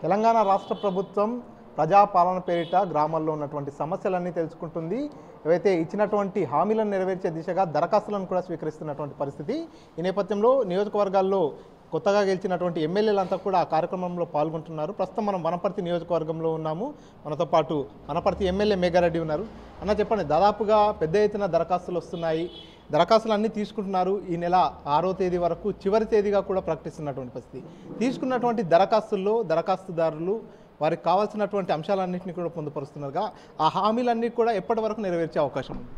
తెలంగాణ రాష్ట్ర ప్రభుత్వం ప్రజాపాలన పేరిట గ్రామాల్లో ఉన్నటువంటి సమస్యలన్నీ తెలుసుకుంటుంది. ఏవైతే ఇచ్చినటువంటి హామీలను నెరవేర్చే దిశగా దరఖాస్తులను కూడా స్వీకరిస్తున్నటువంటి పరిస్థితి. ఈ నేపథ్యంలో నియోజకవర్గాల్లో కొత్తగా గెలిచినటువంటి ఎమ్మెల్యేలంతా కూడా ఆ కార్యక్రమంలో పాల్గొంటున్నారు. ప్రస్తుతం మనం వనపర్తి నియోజకవర్గంలో ఉన్నాము. మనతో పాటు వనపర్తి ఎమ్మెల్యే మేఘారెడ్డి ఉన్నారు. అన్న చెప్పండి, దాదాపుగా పెద్ద ఎత్తున దరఖాస్తులు వస్తున్నాయి. దరఖాస్తులు అన్నీ తీసుకుంటున్నారు. ఈ నెల 6వ తేదీ వరకు చివరి తేదీగా కూడా ప్రకటిస్తున్నటువంటి పరిస్థితి. తీసుకున్నటువంటి దరఖాస్తుల్లో దరఖాస్తుదారులు వారికి కావాల్సినటువంటి అంశాలన్నింటినీ కూడా పొందుపరుస్తున్నారుగా, ఆ హామీలన్నీ కూడా ఎప్పటి వరకు నెరవేర్చే అవకాశం ఉంది?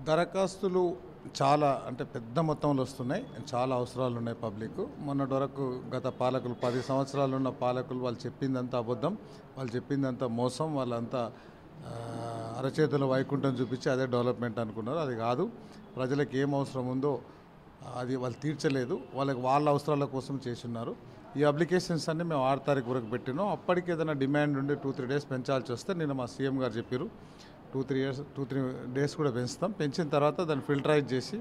దరఖాస్తులు చాలా అంటే పెద్ద మొత్తంలో వస్తున్నాయి. చాలా అవసరాలు ఉన్నాయి పబ్లిక్. మొన్నటి వరకు గత పాలకులు 10 సంవత్సరాలు ఉన్న పాలకులు వాళ్ళు చెప్పిందంతా అబద్ధం, వాళ్ళు చెప్పిందంతా మోసం, వాళ్ళంతా అరచేతుల వైకుంఠం చూపించి అదే డెవలప్మెంట్ అనుకున్నారు. అది కాదు. ప్రజలకు ఏం అవసరం ఉందో అది వాళ్ళు తీర్చలేదు. వాళ్ళ అవసరాల కోసం చేస్తున్నారు. ఈ అప్లికేషన్స్ అన్నీ మేము 6 తారీఖు వరకు పెట్టినాం. అప్పటికి ఏదైనా డిమాండ్ ఉండి 2-3 డేస్ పెంచాల్సి వస్తే నిన్న మా సీఎం గారు చెప్పారు 2-3 డేస్ కూడా పెంచుతాం. పెంచిన తర్వాత దాన్ని ఫిల్టరైజ్ చేసి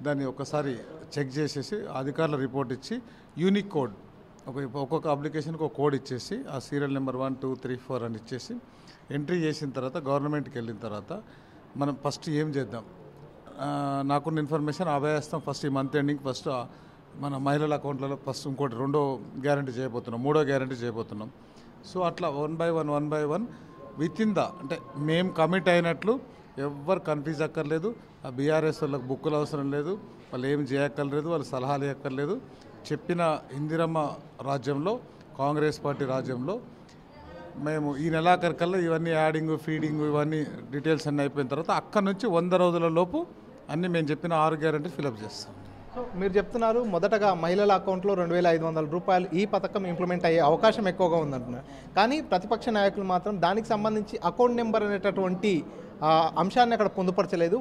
దాన్ని ఒకసారి చెక్ చేసేసి అధికారుల రిపోర్ట్ ఇచ్చి యూనిక్ కోడ్ ఒక్కొక్క అప్లికేషన్కి ఒక కోడ్ ఇచ్చేసి ఆ సీరియల్ నెంబర్ 1, 2, 3, 4 అని ఇచ్చేసి ఎంట్రీ చేసిన తర్వాత గవర్నమెంట్కి వెళ్ళిన తర్వాత మనం ఫస్ట్ ఏం చేద్దాం, నాకున్న ఇన్ఫర్మేషన్ అభయస్తాం. ఫస్ట్ ఈ మంత్ ఎండింగ్ ఫస్ట్ మన మహిళల అకౌంట్లలో ఫస్ట్ ఇంకోటి 2వ గ్యారంటీ చేయబోతున్నాం, 3వ గ్యారంటీ చేయబోతున్నాం. సో అట్లా 1 by 1 విత్ ఇన్ అంటే మేము కమిట్ అయినట్లు ఎవ్వరు కన్ఫ్యూజ్ అక్కర్లేదు. ఆ బీఆర్ఎస్ వాళ్ళకి బుక్కులు అవసరం లేదు, వాళ్ళు ఏం చేయక్కర్లేదు, వాళ్ళు సలహాలు ఇవ్వక్కర్లేదు. చెప్పిన ఇందిరమ్మ రాజ్యంలో, కాంగ్రెస్ పార్టీ రాజ్యంలో మేము ఈ నెలాఖరికల్లా ఇవన్నీ యాడింగ్, ఫీడింగ్ ఇవన్నీ డీటెయిల్స్ అన్నీ అయిపోయిన తర్వాత అక్కడ నుంచి 100 రోజుల లోపు అన్నీ మేము చెప్పిన 6 గ్యారంటీ ఫిలప్ చేస్తాం. సో మీరు చెప్తున్నారు మొదటగా మహిళల అకౌంట్లో 2,500 రూపాయలు ఈ పథకం ఇంప్లిమెంట్ అయ్యే అవకాశం ఎక్కువగా ఉందంటున్నారు. కానీ ప్రతిపక్ష నాయకులు మాత్రం దానికి సంబంధించి అకౌంట్ నెంబర్ అనేటటువంటి అంశాన్ని అక్కడ పొందుపరచలేదు.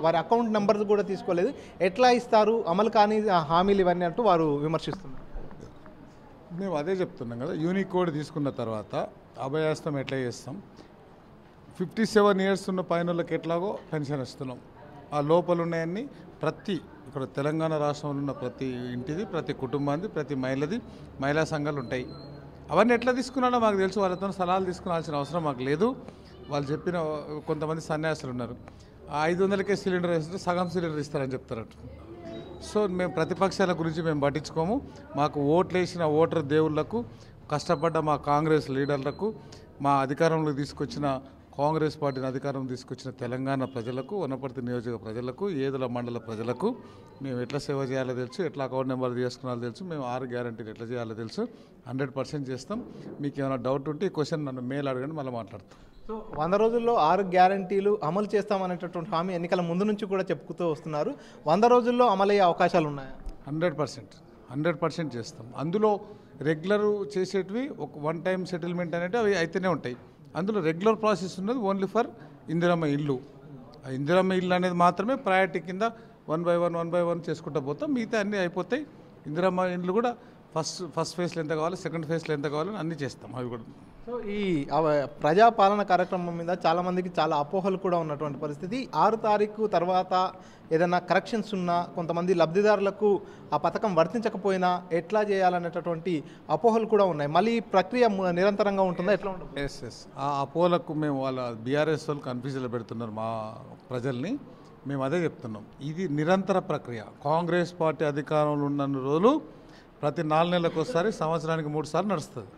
వారి అకౌంట్ నెంబర్ కూడా తీసుకోలేదు. ఎట్లా ఇస్తారు, అమలు కానీ హామీలు ఇవన్నీ అంటూ వారు విమర్శిస్తున్నారు. మేము అదే చెప్తున్నాం కదా, యూనిక్ కోడ్ తీసుకున్న తర్వాత అభయాస్తం ఎట్లా చేస్తాం, 57 years ఉన్న పైన వాళ్ళకి ఎట్లాగో పెన్షన్ ఇస్తున్నాం. ఆ లోపల ఉన్నాయన్నీ ఇక్కడ తెలంగాణ రాష్ట్రంలో ఉన్న ప్రతి ఇంటిది, ప్రతి కుటుంబానికి, ప్రతి మహిళా సంఘాలు ఉంటాయి. అవన్నీ ఎట్లా తీసుకున్నాడో మాకు తెలుసు. వాళ్ళతో సలహాలు తీసుకునాల్సిన అవసరం మాకు లేదు. వాళ్ళు చెప్పిన కొంతమంది సన్యాసులు ఉన్నారు, 500కే సిలిండర్ వేస్తే సగం సిలిండర్ ఇస్తారని చెప్తారట. సో మేము ప్రతిపక్షాల గురించి మేము పట్టించుకోము. మాకు ఓట్లు వేసిన ఓటర్ దేవుళ్లకు, కష్టపడ్డ మా కాంగ్రెస్ లీడర్లకు, మా అధికారంలో తీసుకొచ్చిన కాంగ్రెస్ పార్టీని అధికారం తీసుకొచ్చిన తెలంగాణ ప్రజలకు, వనపర్తి నియోజక ప్రజలకు, ఏదుల మండల ప్రజలకు మేము ఎట్లా సేవ చేయాలో తెలుసు, ఎట్లా అకౌంట్ నెంబర్ తీసుకున్నాలో తెలుసు. మేము 6 గ్యారంటీలు ఎట్లా చేయాలో తెలుసు. 100% చేస్తాం. మీకు ఏమైనా డౌట్ ఉంటే ఈ క్వశ్చన్ నన్ను మెయిల్ అడగండి, మళ్ళీ మాట్లాడతాం. సో 100 రోజుల్లో 6 గ్యారంటీలు అమలు చేస్తామనేటటువంటి హామీ ఎన్నికల ముందు నుంచి కూడా చెప్పుతూ వస్తున్నారు. 100 రోజుల్లో అమలయ్యే అవకాశాలు ఉన్నాయా? 100% చేస్తాం. అందులో రెగ్యులర్ చేసేటివి ఒక 1 time సెటిల్మెంట్ అనేవి అవి అయితేనే ఉంటాయి. అందులో రెగ్యులర్ ప్రాసెస్ ఉన్నది ఓన్లీ ఫర్ ఇందిరమ్మ ఇల్లు. ఆ ఇందిరమ్మ ఇల్లు అనేది మాత్రమే ప్రయారిటీ కింద 1 by 1 చేసుకుంటూ పోతాం. మిగతా అన్నీ అయిపోతాయి. ఇందిరమ్మ ఇల్లు కూడా ఫస్ట్ ఫేజ్లో ఎంత కావాలి, సెకండ్ ఫేజ్లో ఎంత కావాలని అన్నీ చేస్తాం. అవి కూడా. సో ఈ ప్రజాపాలన కార్యక్రమం మీద చాలామందికి చాలా అపోహలు కూడా ఉన్నటువంటి పరిస్థితి. 6 తారీఖు తర్వాత ఏదైనా కరెక్షన్స్ ఉన్నా, కొంతమంది లబ్ధిదారులకు ఆ పథకం వర్తించకపోయినా ఎట్లా చేయాలనేటటువంటి అపోహలు కూడా ఉన్నాయి. మళ్ళీ ఈ ప్రక్రియ నిరంతరంగా ఉంటుందా, ఎట్లా ఉంటుంది? ఎస్ ఆ అపోహలకు మేము వాళ్ళ బీఆర్ఎస్ వాళ్ళు కన్ఫ్యూజన్లో పెడుతున్నారు మా ప్రజల్ని. మేము అదే చెప్తున్నాం, ఇది నిరంతర ప్రక్రియ. కాంగ్రెస్ పార్టీ అధికారంలో ఉన్న రోజులు ప్రతి 4 నెలలకు ఒకసారి, సంవత్సరానికి 3 సార్లు నడుస్తుంది.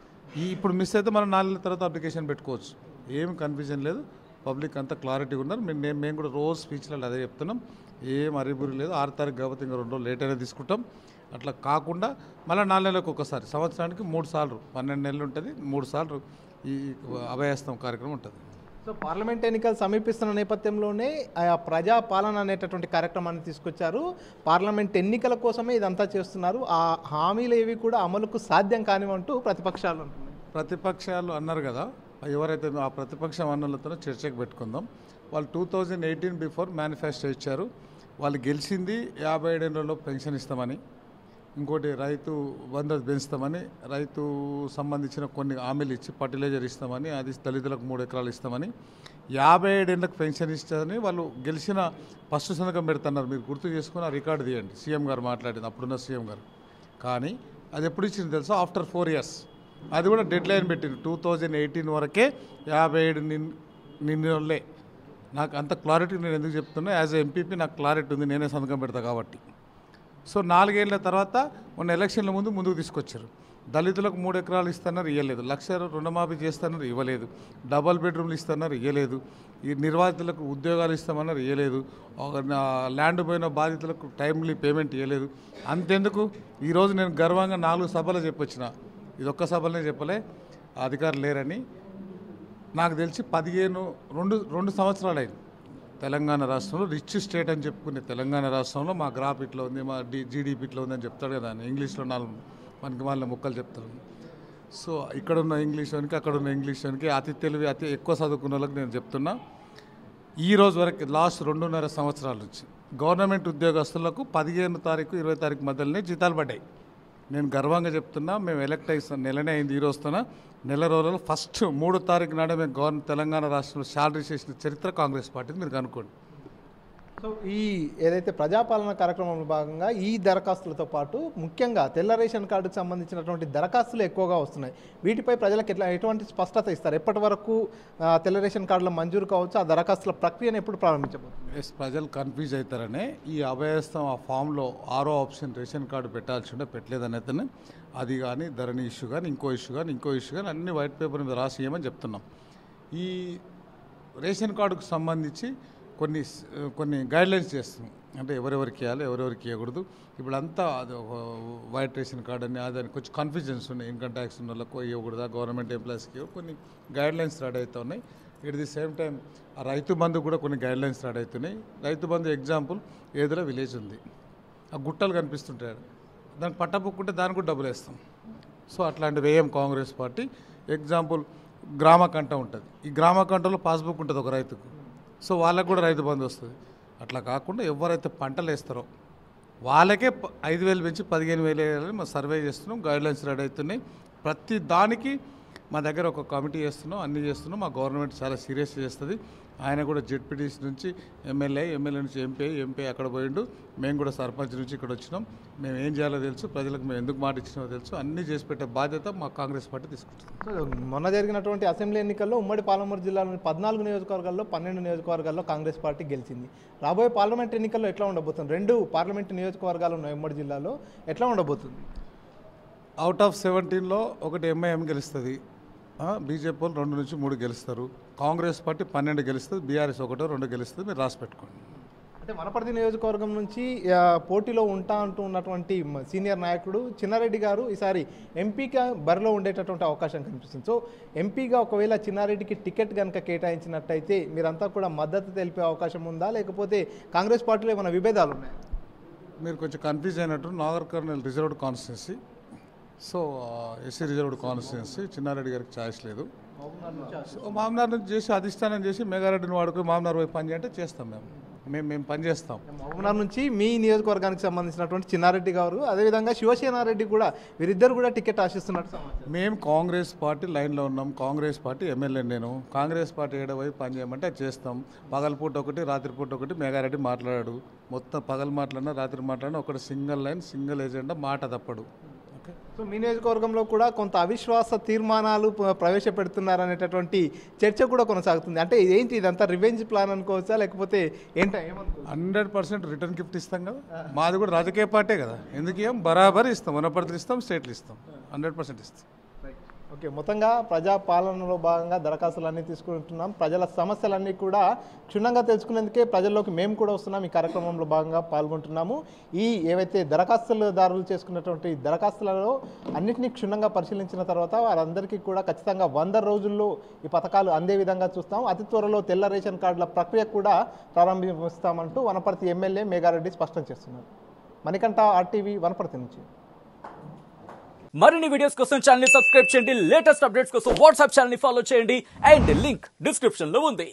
ఇప్పుడు మిస్ అయితే మనం 4 నెలల తర్వాత అప్లికేషన్ పెట్టుకోవచ్చు. ఏం కన్ఫ్యూజన్ లేదు. పబ్లిక్ అంతా క్లారిటీగా ఉన్నారు. మేము కూడా రోజు స్పీచ్లలో అదే చెప్తున్నాం. ఏం అరిబురి లేదు. 6 తారీఖు కాబట్టి ఇంకా 2 రోజులు లేట్ అయినా తీసుకుంటాం. అట్లా కాకుండా మళ్ళీ 4 నెలలకు ఒకసారి, సంవత్సరానికి 3 సార్లు, 12 నెలలు ఉంటుంది, 3 సార్లు ఈ అభయహస్తం కార్యక్రమం ఉంటుంది. సో పార్లమెంట్ ఎన్నికలు సమీపిస్తున్న నేపథ్యంలోనే ప్రజాపాలన అనేటటువంటి కార్యక్రమాన్ని తీసుకొచ్చారు. పార్లమెంట్ ఎన్నికల కోసమే ఇదంతా చేస్తున్నారు. ఆ హామీలు ఏవి కూడా అమలుకు సాధ్యం కానివంటూ ప్రతిపక్షాలు అన్నారు కదా, ఎవరైతే ఆ ప్రతిపక్ష వనరులతో చర్చకు పెట్టుకుందాం. వాళ్ళు 2018 బిఫోర్ మేనిఫెస్టో ఇచ్చారు. వాళ్ళు గెలిచింది 57 ఏళ్లలో పెన్షన్ ఇస్తామని, ఇంకోటి రైతు బంధు పెంచుతామని, రైతు సంబంధించిన కొన్ని హామీలు ఇచ్చి ఫర్టిలైజర్ ఇస్తామని, అది దళితులకు 3 ఎకరాలు ఇస్తామని, 57 ఏళ్ళకు పెన్షన్ ఇస్తామని వాళ్ళు గెలిచిన ఫస్ట్ సంతకం పెడుతున్నారు. మీరు గుర్తు చేసుకుని ఆ రికార్డు తీయండి. సీఎం గారు మాట్లాడింది, అప్పుడున్న సీఎం గారు. కానీ అది ఎప్పుడు ఇచ్చింది తెలుసా? After 4 years. అది కూడా డెడ్ లైన్ పెట్టింది 2018 వరకే 57 నిన్నలే. నాకు అంత క్లారిటీ నేను ఎందుకు చెప్తున్నా, యాజ్ ఎ ఎంపీపీ నాకు క్లారిటీ ఉంది, నేనే సంతకం పెడతా కాబట్టి. సో 4 ఏళ్ల తర్వాత మొన్న ఎలక్షన్ల ముందుకు తీసుకొచ్చారు. దళితులకు 3 ఎకరాలు ఇస్తున్నారు, ఇవ్వలేదు. 1,00,000 రుణమాఫీ చేస్తున్నారు, ఇవ్వలేదు. డబల్ బెడ్రూమ్లు ఇస్తున్నారు, ఇవ్వలేదు. ఈ నిర్వాసితులకు ఉద్యోగాలు ఇస్తామన్నారు, ఇవ్వలేదు. ల్యాండ్ పోయిన బాధితులకు టైమ్లీ పేమెంట్ ఇవ్వలేదు. అంతెందుకు, ఈరోజు నేను గర్వంగా 4 సభలు చెప్పొచ్చిన, ఇది ఒక్క సభలనే చెప్పలే, అధికారులు లేరని. నాకు తెలిసి 2 సంవత్సరాలు అయింది తెలంగాణ రాష్ట్రంలో రిచ్ స్టేట్ అని చెప్పుకునే తెలంగాణ రాష్ట్రంలో మా గ్రాఫ్ ఇట్లా ఉంది, మా జీడీపీ ఇట్లా ఉంది అని చెప్తాడు కదా, ఇంగ్లీష్లో 4 మనకి వాళ్ళ ముక్కలు చెప్తారు. సో ఇక్కడున్న ఇంగ్లీష్ వానికి అక్కడున్న ఇంగ్లీష్ వానికి అతి తెలివి అతి ఎక్కువ చదువుకున్న వాళ్ళకి నేను చెప్తున్నా, ఈ రోజు వరకు లాస్ట్ 2.5 సంవత్సరాల నుంచి గవర్నమెంట్ ఉద్యోగస్తులకు 15 తారీఖు 20 తారీఖు మధ్యలోనే జీతాలు పడ్డాయి. నేను గర్వంగా చెప్తున్నా, మేము ఎలక్ట్ అయ్యి నెలనే అయింది, ఈ రోజున నెల రోజుల్లో ఫస్ట్ 3 తారీఖు నాడే మేము తెలంగాణ రాష్ట్రంలో శాలరీ చేసిన చరిత్ర కాంగ్రెస్ పార్టీని మీరు కనుక్కోండి. సో ఈ ఏదైతే ప్రజాపాలన కార్యక్రమంలో భాగంగా ఈ దరఖాస్తులతో పాటు ముఖ్యంగా తెల్ల రేషన్ కార్డుకు సంబంధించినటువంటి దరఖాస్తులు ఎక్కువగా వస్తున్నాయి. వీటిపై ప్రజలకు ఎటువంటి స్పష్టత ఇస్తారు? ఎప్పటి వరకు తెల్ల రేషన్ కార్డుల మంజూరు కావచ్చు, ఆ దరఖాస్తుల ప్రక్రియను ఎప్పుడు ప్రారంభించబోతుంది? ప్రజలు కన్ఫ్యూజ్ అవుతారనే ఈ అభయస్థం ఆ ఫామ్లో 6వ ఆప్షన్ రేషన్ కార్డు పెట్టాల్సి ఉంటే పెట్టలేదనైతేనే అది కానీ ధరణి ఇష్యూ కానీ ఇంకో ఇష్యూ కానీ అన్ని వైట్ పేపర్ మీద రాసి ఇవ్వమని చెప్తున్నాం. ఈ రేషన్ కార్డుకు సంబంధించి కొన్ని గైడ్లైన్స్ చేస్తున్నాం, అంటే ఎవరెవరికి ఇవ్వాలి ఎవరెవరికి ఇవ్వకూడదు. ఇప్పుడు అంతా అది వైట్ రేషన్ కార్డు అని అదని కొంచెం కన్ఫ్యూజన్స్ ఉన్నాయి. ఇన్కమ్ ట్యాక్స్ ఉన్న వాళ్ళకు ఇవ్వకూడదా, గవర్నమెంట్ ఎంప్లాయీస్కి కొన్ని గైడ్లైన్స్ స్టార్ట్ అవుతూ ఉన్నాయి. ఎట్ ది సేమ్ టైం ఆ రైతు బంధు కూడా కొన్ని గైడ్లైన్స్ స్టార్ట్ అవుతున్నాయి. రైతు బంధు ఎగ్జాంపుల్ ఏదైనా విలేజ్ ఉంది, ఆ గుట్టలు కనిపిస్తుంటాయి, దానికి పట్టపుక్కుంటే దానికి కూడా డబ్బులు వేస్తాం. సో అట్లాంటి వేయం కాంగ్రెస్ పార్టీ. ఎగ్జాంపుల్ గ్రామ కంట ఉంటుంది, ఈ గ్రామ కంటలో పాస్బుక్ ఉంటుంది ఒక రైతుకు, సో వాళ్ళకు కూడా రైతు బంధు వస్తుంది. అట్లా కాకుండా ఎవరైతే పంటలు వేస్తారో వాళ్ళకే 5,000 పెంచి 15,000 వేయాలని మా సర్వే చేస్తున్నాం, గైడ్లైన్స్ రెడీ అవుతున్నాయి. ప్రతి దానికి మా దగ్గర ఒక కమిటీ చేస్తున్నాం, అన్నీ చేస్తున్నాం. మా గవర్నమెంట్ చాలా సీరియస్ చేస్తుంది. ఆయన కూడా జెడ్పీటీసీ నుంచి ఎమ్మెల్యే నుంచి ఎంపీ అక్కడ పోయిండు. మేము కూడా సర్పంచ్ నుంచి ఇక్కడ వచ్చినాం. మేము ఏం చేయాలో తెలుసు, ప్రజలకు మేము ఎందుకు మాట ఇచ్చినామో తెలుసు. అన్నీ చేసి పెట్టే బాధ్యత మా కాంగ్రెస్ పార్టీ తీసుకుంటుంది. మొన్న జరిగినటువంటి అసెంబ్లీ ఎన్నికల్లో ఉమ్మడి పాలమూరు జిల్లాలోని 14 నియోజకవర్గాల్లో 12 నియోజకవర్గాల్లో కాంగ్రెస్ పార్టీ గెలిచింది. రాబోయే పార్లమెంట్ ఎన్నికల్లో ఎట్లా ఉండబోతుంది? 2 పార్లమెంట్ నియోజకవర్గాలు ఉన్నాయి ఉమ్మడి జిల్లాలో, ఎట్లా ఉండబోతుంది? అవుట్ ఆఫ్ 17లో ఒకటి ఎంఐఎం గెలుస్తుంది, బీజేపీ వాళ్ళు 2 నుంచి 3 గెలుస్తారు, కాంగ్రెస్ పార్టీ 12 గెలుస్తుంది, బీఆర్ఎస్ 1-2 గెలుస్తుంది. మీరు రాసి పెట్టుకోండి. అంటే వనపర్తి నియోజకవర్గం నుంచి పోటీలో ఉన్నటువంటి సీనియర్ నాయకుడు చిన్నారెడ్డి గారు ఈసారి ఎంపీగా బరిలో ఉండేటటువంటి అవకాశం కనిపిస్తుంది. సో ఎంపీగా ఒకవేళ చిన్నారెడ్డికి టికెట్ కనుక కేటాయించినట్టయితే మీరంతా కూడా మద్దతు తెలిపే అవకాశం ఉందా, లేకపోతే కాంగ్రెస్ పార్టీలో ఏమైనా విభేదాలు ఉన్నాయా? మీరు కొంచెం కన్ఫ్యూజ్ అయినట్టు. Nagar Kurnool reserved constituency, so SC reserved constituency, Chinna Reddy గారికి ఛాయిస్ లేదు. సో మామనార్ నుంచి చేసి అధిష్టానం చేసి మెగారెడ్డిని వాడుకొని మామనార్ వైపు పని చేయంటే చేస్తాం. మేము పని చేస్తాం. మహబూబ్నగర్ నుంచి మీ నియోజకవర్గానికి సంబంధించినటువంటి చిన్నారెడ్డి గారు, అదేవిధంగా శివసేనారెడ్డి కూడా, వీరిద్దరు కూడా టికెట్ ఆశిస్తున్నట్టు సమాచారం. మేము కాంగ్రెస్ పార్టీ లైన్లో ఉన్నాం. కాంగ్రెస్ పార్టీ ఎమ్మెల్యే నేను. కాంగ్రెస్ పార్టీ ఏడవైపు పని చేయమంటే చేస్తాం. పగలపూట ఒకటి రాత్రిపూట ఒకటి మెగారెడ్డి మాట్లాడాడు. మొత్తం పగలు మాట్లాడినా రాత్రి మాట్లాడినా ఒకటి సింగిల్ లైన్ సింగిల్ ఎజెండా, మాట తప్పడు. సో మీ నియోజకవర్గంలో కూడా కొంత అవిశ్వాస తీర్మానాలు ప్రవేశపెడుతున్నారనేటటువంటి చర్చ కూడా కొనసాగుతుంది. అంటే ఏంటి ఇదంతా రివెంజ్ ప్లాన్ అనుకోవచ్చా, లేకపోతే ఏంటో? 100% రిటర్న్ గిఫ్ట్ ఇస్తాం కదా. మాది కూడా రాజకీయ పార్టీ కదా, ఎందుకు ఏం బరాబర్ ఇస్తాం. వనపర్తిలు ఇస్తాం, స్టేట్లు ఇస్తాం, 100% ఇస్తాం. ఓకే, మొత్తంగా ప్రజాపాలనలో భాగంగా దరఖాస్తులన్నీ తీసుకుంటున్నాం. ప్రజల సమస్యలన్నీ కూడా క్షుణ్ణంగా తెలుసుకునేందుకే ప్రజల్లోకి మేము కూడా వస్తున్నాం. ఈ కార్యక్రమంలో భాగంగా పాల్గొంటున్నాము. ఏవైతే దరఖాస్తుదారులు చేసుకున్నటువంటి దరఖాస్తులలో అన్నింటినీ క్షుణ్ణంగా పరిశీలించిన తర్వాత వారందరికీ కూడా ఖచ్చితంగా 100 రోజుల్లో ఈ పథకాలు అందే విధంగా చూస్తాం. అతి త్వరలో తెల్ల రేషన్ కార్డుల ప్రక్రియ కూడా ప్రారంభిస్తామంటూ వనపర్తి ఎమ్మెల్యే మేఘారెడ్డి స్పష్టం చేస్తున్నారు. మణికంఠ, RTV, వనపర్తి నుంచి. మరిన్ని వీడియోస్ కోసం ఛానల్ ని సబ్స్క్రైబ్ చేయండి. లేటెస్ట్ అప్డేట్స్ కోసం వాట్సాప్ ఛానల్ ని ఫాలో చేయండి. అండ్ లింక్ డిస్క్రిప్షన్ లో ఉంది.